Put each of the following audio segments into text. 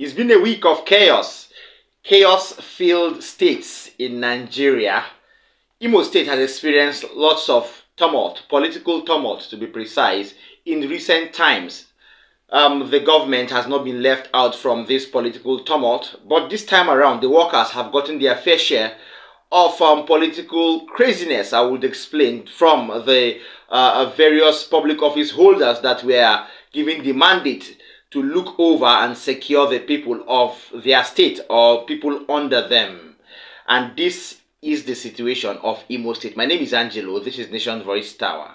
It's been a week of chaos-filled states in Nigeria. Imo State has experienced lots of tumult, political tumult to be precise, in recent times. The government has not been left out from this political tumult, but this time around the workers have gotten their fair share of political craziness, I would explain, from the various public office holders that were given the mandate to look over and secure the people of their state or people under them. And this is the situation of Imo State. My name is Angelo. This is Nation Voice Tower.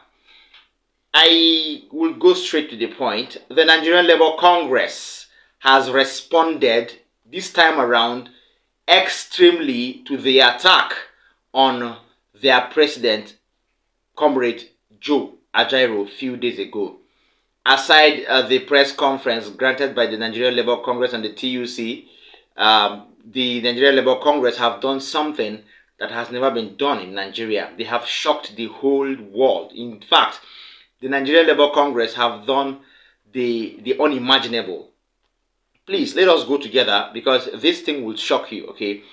I will go straight to the point. The Nigerian Labour Congress has responded this time around extremely to the attack on their president, Comrade Joe Ajaero, a few days ago. Aside the press conference granted by the Nigerian Labour Congress and the TUC, the Nigerian Labour Congress have done something that has never been done in Nigeria. They have shocked the whole world. In fact, the Nigerian Labour Congress have done the unimaginable. Please, let us go together because this thing will shock you, okay?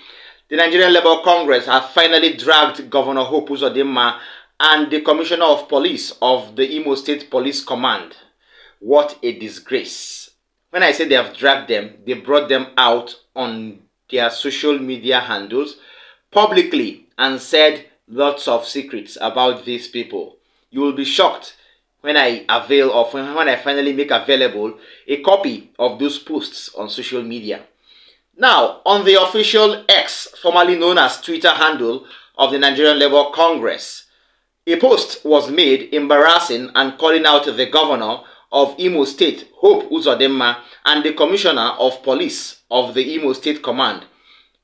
The Nigerian Labour Congress have finally dragged Governor Hope Uzodinma and the Commissioner of Police of the Imo State Police Command. What a disgrace. When I say they have dragged them, they brought them out on their social media handles publicly and said lots of secrets about these people. You will be shocked when I finally make available a copy of those posts on social media. Now, on the official X, formerly known as Twitter handle of the Nigerian Labour Congress, a post was made embarrassing and calling out the governor of Imo State, Hope Uzodinma, and the Commissioner of Police of the Imo State Command,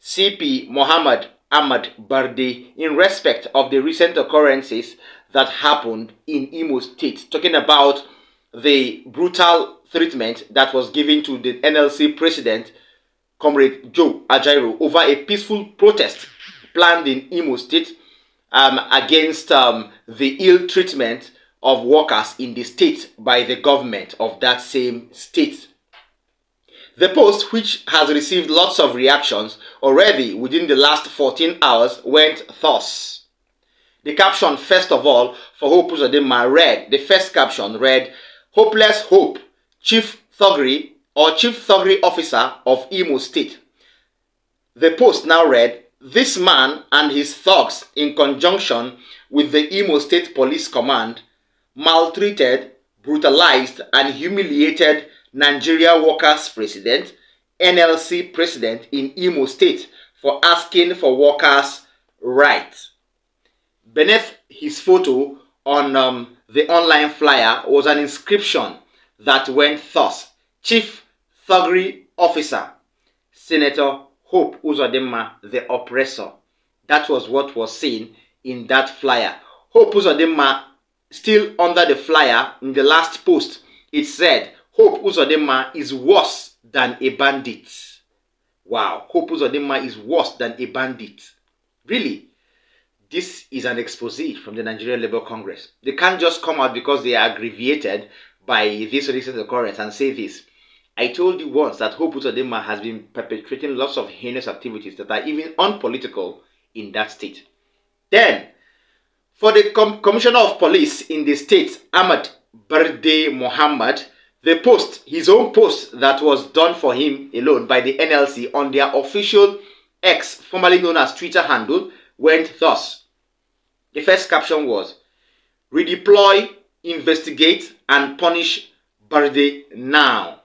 CP Mohammed Ahmad Barde, in respect of the recent occurrences that happened in Imo State, talking about the brutal treatment that was given to the NLC president, Comrade Joe Ajaero, over a peaceful protest planned in Imo State against the ill treatment of workers in the state by the government of that same state. The post, which has received lots of reactions already within the last 14 hours, went thus. The caption, first of all, for Hope Uzodinma read, the first caption read, "Hopeless Hope, Chief Thuggery Officer of Imo State." The post now read, "This man and his thugs, in conjunction with the Imo State Police Command, maltreated, brutalized, and humiliated Nigeria Workers President, NLC President in Imo State for asking for workers' rights." Beneath his photo on the online flyer was an inscription that went thus: "Chief Thuggery Officer, Senator Hope Uzodinma, the oppressor." That was what was seen in that flyer. Hope Uzodinma, still under the flyer, in the last post, it said, "Hope Uzodinma is worse than a bandit." Wow, Hope Uzodinma is worse than a bandit. Really? This is an expose from the Nigerian Labour Congress. They can't just come out because they are aggravated by this recent occurrence and say this. I told you once that Hope Uzodinma has been perpetrating lots of heinous activities that are even unpolitical in that state. Then, for the Commissioner of Police in the state, Ahmad Barde Mohammed, the post, his own post that was done for him alone by the NLC on their official X, formerly known as Twitter handle, went thus. The first caption was, "Redeploy, investigate, and punish Barde now."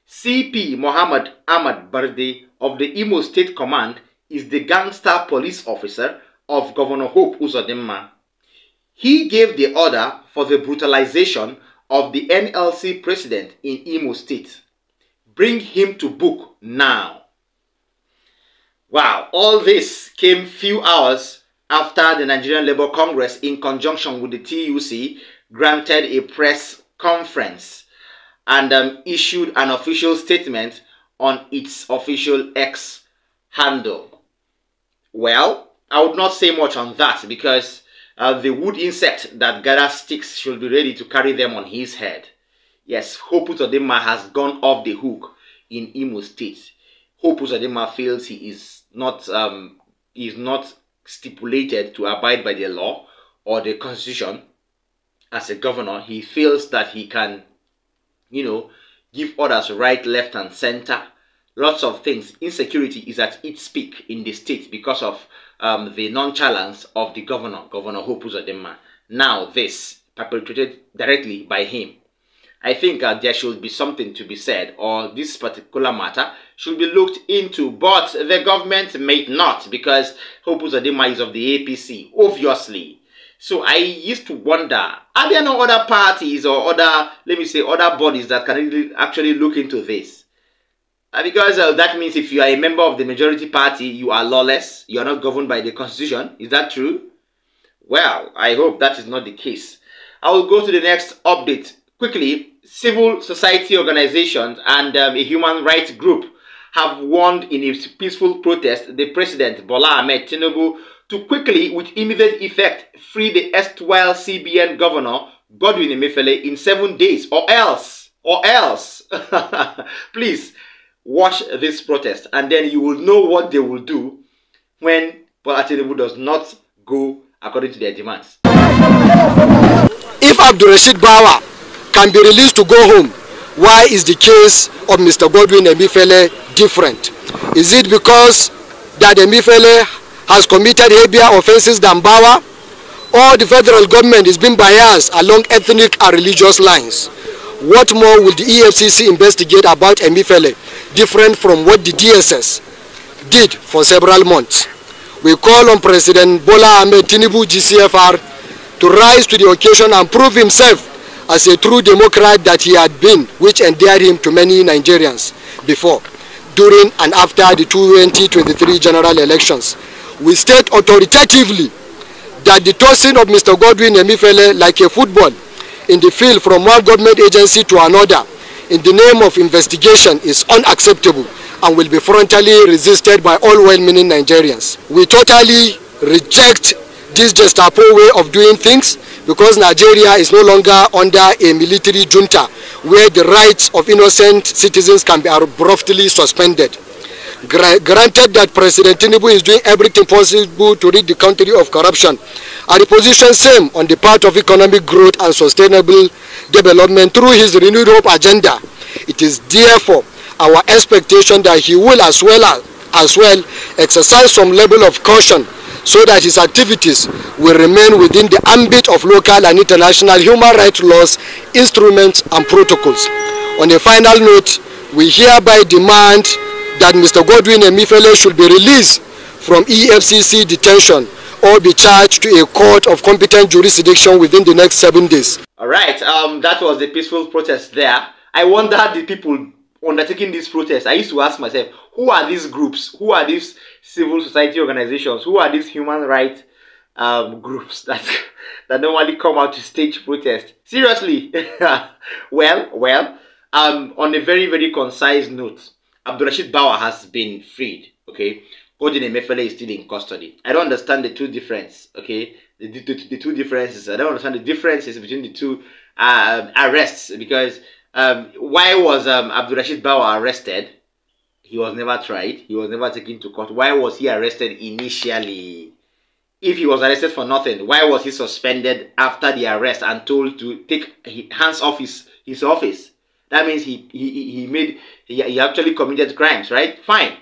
CP Mohammed Ahmad Barde of the Imo State Command is the gangster police officer of Governor Hope Uzodinma. He gave the order for the brutalization of the NLC president in Imo State. Bring him to book now. Wow, all this came few hours after the Nigerian Labour Congress, in conjunction with the TUC, granted a press conference and issued an official statement on its official X handle. Well, I would not say much on that because the wood insect that gathers sticks should be ready to carry them on his head. Yes, Hope Uzodinma has gone off the hook. in Imo State. Hope Uzodinma feels he is not stipulated to abide by the law or the constitution as a governor. He feels that he can, give orders right, left, and center. Lots of things. Insecurity is at its peak in the state because of the nonchalance of the governor, Governor Hope Uzodinma. Now this perpetrated directly by him. I think there should be something to be said, or this particular matter should be looked into, but the government may not, because Hope Uzodinma is of the APC, obviously. So I used to wonder, are there no other parties or other, other bodies that can actually look into this? Because that means if you are a member of the majority party, you are lawless, you are not governed by the constitution. Is that true? Well, I hope that is not the case. I will go to the next update. Quickly, civil society organizations and a human rights group have warned in a peaceful protest the President Bola Ahmed Tinubu to quickly, with immediate effect, free the erstwhile CBN governor Godwin Emefiele in 7 days, or else. Please watch this protest, and then you will know what they will do when Bola Tinubu does not go according to their demands. If Abdurrashid Bawa can be released to go home, why is the case of Mr. Godwin Emefiele different? Is it because that Emefiele has committed heavier offenses than Bawa, or the federal government is being biased along ethnic and religious lines? What more will the EFCC investigate about Emefiele different from what the DSS did for several months? We call on President Bola Ahmed Tinubu GCFR to rise to the occasion and prove himself as a true democrat that he had been, which endeared him to many Nigerians before, during and after the 2023 general elections. We state authoritatively that the tossing of Mr. Godwin Emefiele like a football in the field from one government agency to another in the name of investigation is unacceptable and will be frontally resisted by all well-meaning Nigerians. We totally reject this Gestapo way of doing things, because Nigeria is no longer under a military junta where the rights of innocent citizens can be abruptly suspended. Granted that President Tinubu is doing everything possible to rid the country of corruption, and the position same on the part of economic growth and sustainable development through his renewed hope agenda, it is therefore our expectation that he will as well exercise some level of caution so that his activities will remain within the ambit of local and international human rights laws, instruments and protocols. On a final note, we hereby demand that Mr. Godwin Emefiele should be released from EFCC detention or be charged to a court of competent jurisdiction within the next 7 days. Alright, that was the peaceful protest there. I wonder the people undertaking this protest. I used to ask myself, who are these groups? Who are these civil society organizations? Who are these human rights groups that normally come out to stage protest? Seriously? well, on a very, very concise note, Abdurrashid Bawa has been freed, okay? Godwin Emefiele is still in custody. I don't understand the two differences, okay? The two differences. I don't understand the differences between the two arrests, because why was Abdurrashid Bawa arrested? He was never tried. He was never taken to court. Why was he arrested initially? If he was arrested for nothing, why was he suspended after the arrest and told to take hands off his office? That means he actually committed crimes, right? Fine.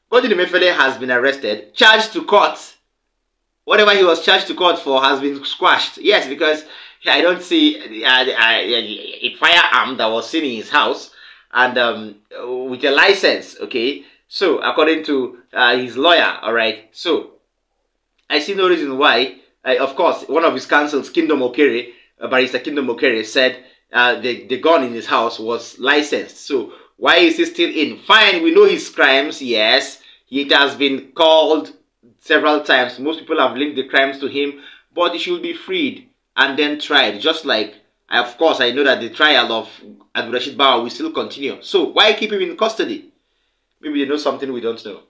Godwin Emefiele has been arrested, charged to court. Whatever he was charged to court for has been squashed. Yes, because I don't see a firearm that was seen in his house and with a license, okay? So, according to his lawyer, all right? So, I see no reason why. Of course, one of his counsels, Barrister Kingdom Okere, said the gun in his house was licensed. So, why is he still in? Fine, we know his crimes, yes. It has been called several times. Most people have linked the crimes to him, but he should be freed and then tried. Just like, of course, I know that the trial of Abdurrashid Bawa will still continue. So, why keep him in custody? Maybe they know something we don't know.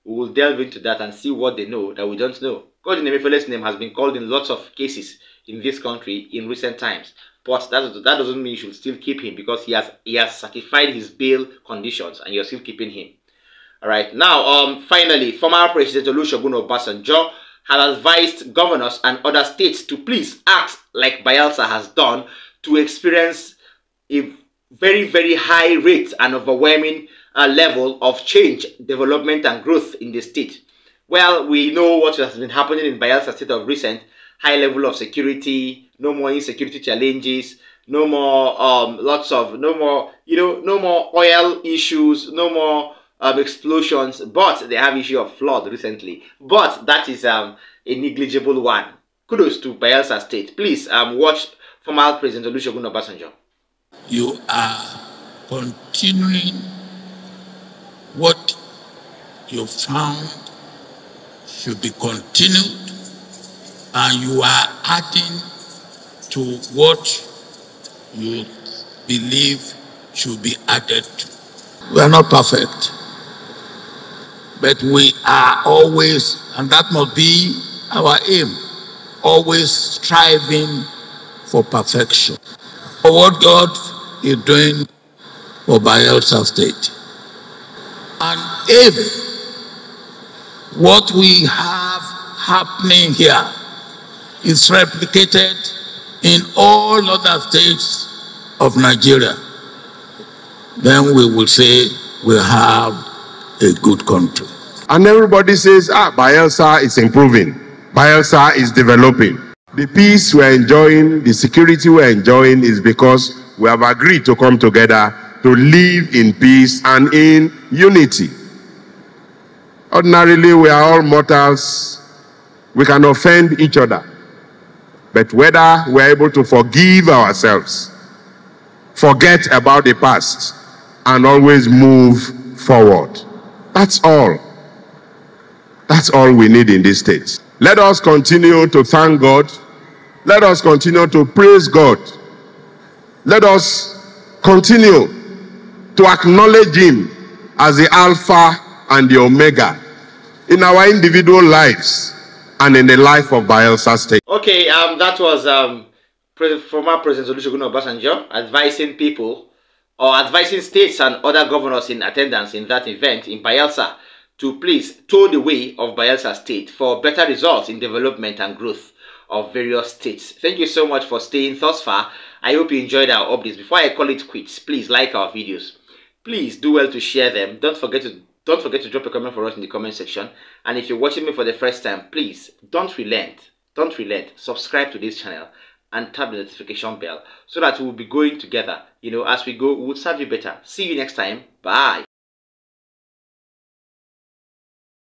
We will delve into that and see what they know that we don't know. Godwin Emefiele's name has been called in lots of cases in this country in recent times. but that doesn't mean you should still keep him, because he has satisfied his bail conditions and you're still keeping him. All right. Now, finally, former President Olusegun Obasanjo has advised governors and other states to please act like Bayelsa has done to experience a very, very high rate and overwhelming level of change, development, and growth in the state. Well, we know what has been happening in Bayelsa State of recent: high level of security, no more insecurity challenges, no more no more oil issues, no more explosions, but they have issue of flood recently. But that is a negligible one. Kudos to Bayelsa State. Please watch former President Olusegun Obasanjo. You are continuing what you found should be continued, and you are adding to what you believe should be added to. We are not perfect, but we are always, and that must be our aim, always striving for perfection. For what God is doing for Bayelsa State. And if what we have happening here is replicated in all other states of Nigeria, then we will say we have a good country. And everybody says, Bayelsa is improving. Bayelsa is developing. The peace we're enjoying, the security we're enjoying is because we have agreed to come together to live in peace and in unity. Ordinarily, we are all mortals. We can offend each other. But whether we're able to forgive ourselves, forget about the past, and always move forward. That's all. That's all we need in this state. Let us continue to thank God. Let us continue to praise God. Let us continue to acknowledge Him as the Alpha and the Omega in our individual lives and in the life of Bayelsa State. Okay, that was former President Olusegun Obasanjo advising people, or advising states and other governors in attendance in that event in Bayelsa, to please toe the way of Bayelsa State for better results in development and growth of various states. Thank you so much for staying thus far. I hope you enjoyed our updates. Before I call it quits, please like our videos. Please do well to share them. Don't forget to drop a comment for us in the comment section. And if you're watching me for the first time, please don't relent. Don't relent. Subscribe to this channel and tap the notification bell so that we'll be going together. You know, as we go, we'll serve you better. See you next time. Bye.